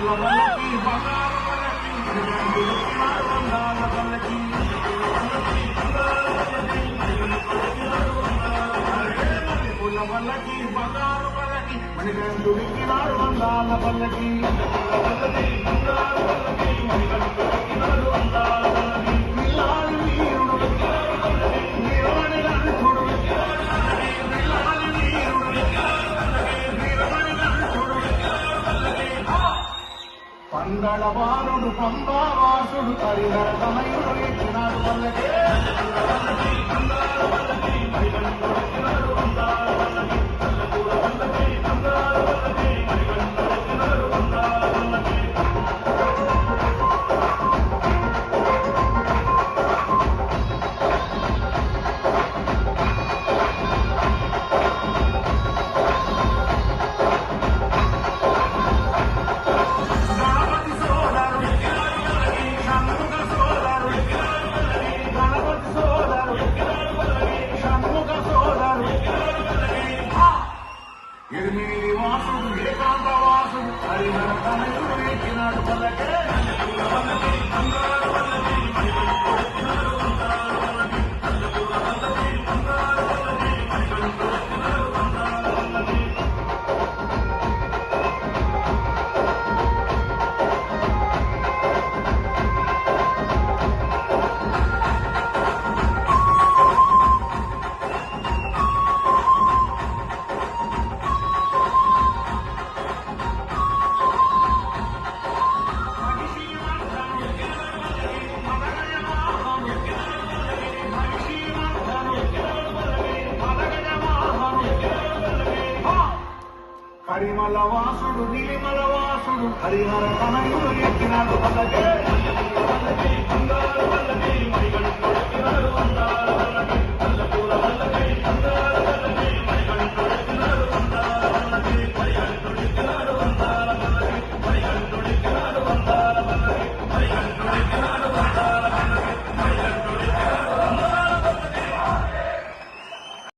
పల్లకి బంగారు పల్లకి వందాల పల్లకి పుల్ల పల్లకి బంగారు పల్లకి మణికంఠుడికి నాడు వందాల పల్లకి పిల్లాడు వీరుడు వీరమణి గంఠుడు పిల్లాడు వీరుడు వీరమణి గంఠుడు పందళవానుడు పంబావాసుడు హరిహర తనయుడు ఎక్కినాడు పల్లకి ఎనిమిది వాసుడు ఏకాంత వాసుడు హరిహర తనయుడు ఎక్కినాడు పల్లకే హరిమల వాసుడు నిలిమల వాసుడు హరిహర తనయుడు ఎక్కినాడు పల్లకే